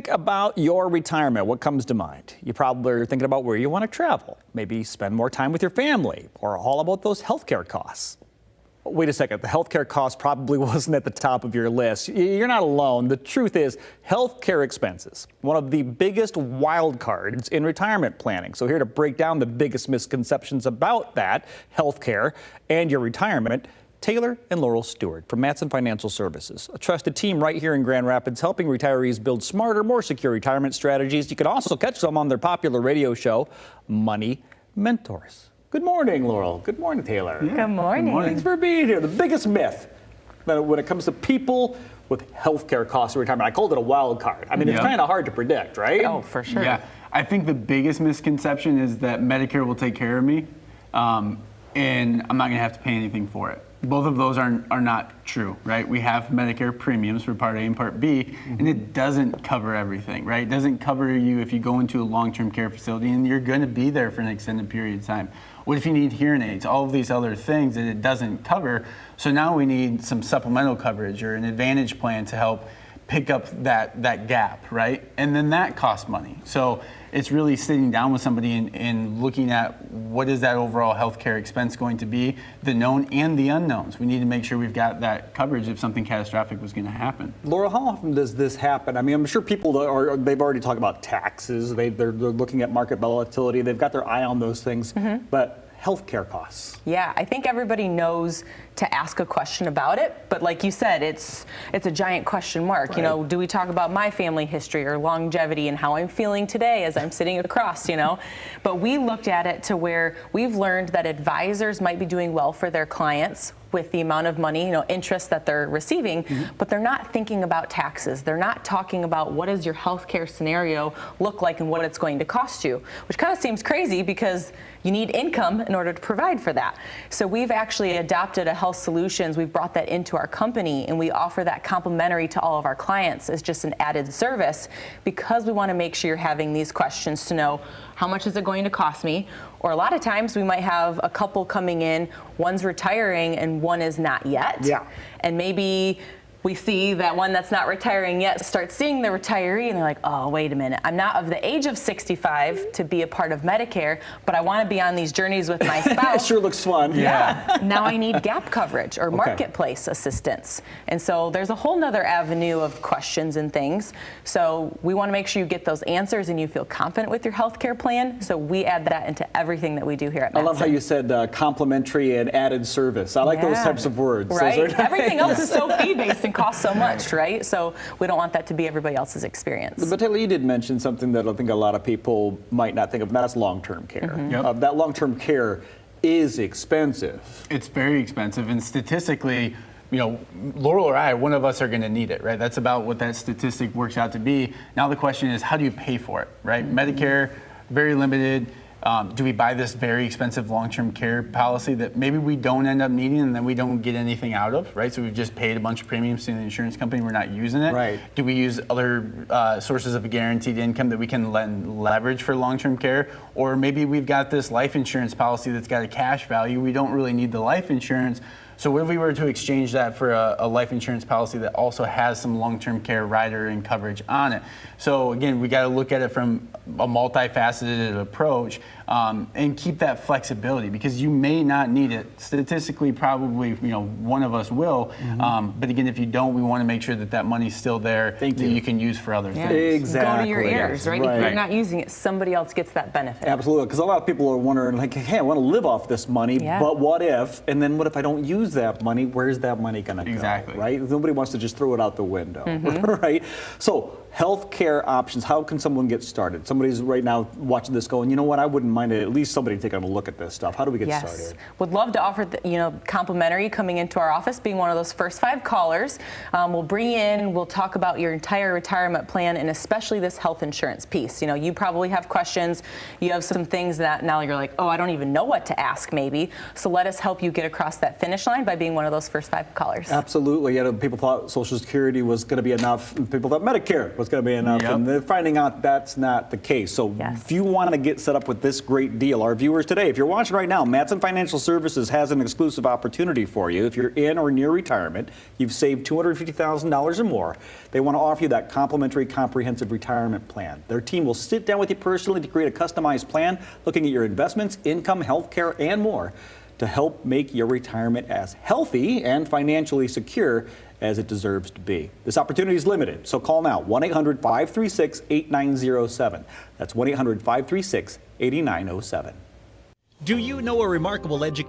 About your retirement, what comes to mind? You probably are thinking about where you want to travel, maybe spend more time with your family, or all about those healthcare costs. Wait a second, the healthcare cost probably wasn't at the top of your list. You're not alone. The truth is, healthcare expenses, one of the biggest wild cards in retirement planning. So here to break down the biggest misconceptions about that, healthcare and your retirement, Taylor and Laurel Steward from Mattson Financial Services, a trusted team right here in Grand Rapids helping retirees build smarter, more secure retirement strategies. You can also catch them on their popular radio show, Money Mentors. Good morning, Laurel. Good morning, Taylor. Yeah. Good morning. Thanks for being here. The biggest myth when it comes to people with healthcare costs in retirement, I called it a wild card. I mean, it's kind of hard to predict, right? Oh, for sure. Yeah, I think the biggest misconception is that Medicare will take care of me, and I'm not going to have to pay anything for it. Both of those are not true, right? We have Medicare premiums for Part A and Part B, and it doesn't cover everything, right? It doesn't cover you if you go into a long-term care facility and you're going to be there for an extended period of time. What if you need hearing aids? All of these other things that it doesn't cover. So now we need some supplemental coverage or an advantage plan to help pick up that gap, right? And then that costs money. So it's really sitting down with somebody and looking at what is that overall healthcare expense going to be, the known and the unknowns. We need to make sure we've got that coverage if something catastrophic was going to happen. Laurel, how often does this happen? I mean, I'm sure people they've already talked about taxes. They're looking at market volatility. They've got their eye on those things. But healthcare costs. Yeah, I think everybody knows to ask a question about it, but like you said, it's a giant question mark. Right. You know, do we talk about my family history or longevity and how I'm feeling today as I'm sitting across, you know? But we looked at it to where we've learned that advisors might be doing well for their clients with the amount of money, you know, interest that they're receiving, but they're not thinking about taxes. They're not talking about what does your healthcare scenario look like and what it's going to cost you, which kind of seems crazy because you need income in order to provide for that. So we've actually adopted a health solutions. We've brought that into our company and we offer that complimentary to all of our clients as just an added service because we want to make sure you're having these questions to know how much is it going to cost me? Or a lot of times we might have a couple coming in, one's retiring and one is not yet. Yeah. And maybe we see that one that's not retiring yet start seeing the retiree and they're like, oh, wait a minute. I'm not of the age of 65 to be a part of Medicare, but I want to be on these journeys with my spouse. It sure looks fun. Yeah. Now I need gap coverage or marketplace assistance. And so there's a whole nother avenue of questions and things. So we want to make sure you get those answers and you feel confident with your healthcare plan. So we add that into everything that we do here at Mattson. I love how you said complimentary and added service. I like those types of words. Right. Everything else is so fee-based and costs so much, right? So we don't want that to be everybody else's experience. But Taylor, you did mention something that I think a lot of people might not think of, and that's long-term care. That long-term care is expensive. It's very expensive, and statistically, you know, Laurel or I, one of us are going to need it, right? That's about what that statistic works out to be. Now the question is, how do you pay for it, right? Medicare, very limited. Do we buy this very expensive long-term care policy that maybe we don't end up needing and then we don't get anything out of, right? So we've just paid a bunch of premiums to the insurance company, we're not using it. Right. Do we use other sources of guaranteed income that we can leverage for long-term care? Or maybe we've got this life insurance policy that's got a cash value, we don't really need the life insurance. So what if we were to exchange that for a life insurance policy that also has some long-term care rider and coverage on it? So again, we got to look at it from a multifaceted approach and keep that flexibility because you may not need it. Statistically, probably, you know, one of us will. But again, if you don't, we want to make sure that that money's still there that you can use for other things. Exactly. Go to your ears, right? If you're not using it, somebody else gets that benefit. Absolutely, because a lot of people are wondering, like, hey, I want to live off this money, but what if? And then what if I don't use that money? Where's that money going to go? Right? Nobody wants to just throw it out the window, right? So healthcare options, how can someone get started? Somebody's right now watching this going, you know what, I wouldn't mind at least somebody taking a look at this stuff. How do we get started? Would love to offer, complimentary coming into our office, being one of those first 5 callers. We'll bring you in, we'll talk about your entire retirement plan and especially this health insurance piece. You know, you probably have questions, you have some things that now you're like, oh, I don't even know what to ask maybe. So let us help you get across that finish line by being one of those first 5 callers. Absolutely. People thought Social Security was going to be enough. People thought Medicare was going to be enough, and they're finding out that's not the case. So if you want to get set up with this great deal, our viewers today, if you're watching right now, Mattson Financial Services has an exclusive opportunity for you. If you're in or near retirement, you've saved $250,000 or more, they want to offer you that complimentary comprehensive retirement plan. Their team will sit down with you personally to create a customized plan looking at your investments, income, health care, and more to help make your retirement as healthy and financially secure as it deserves to be. This opportunity is limited, so call now, 1-800-536-8907. That's 1-800-536-8907. Do you know a remarkable educator?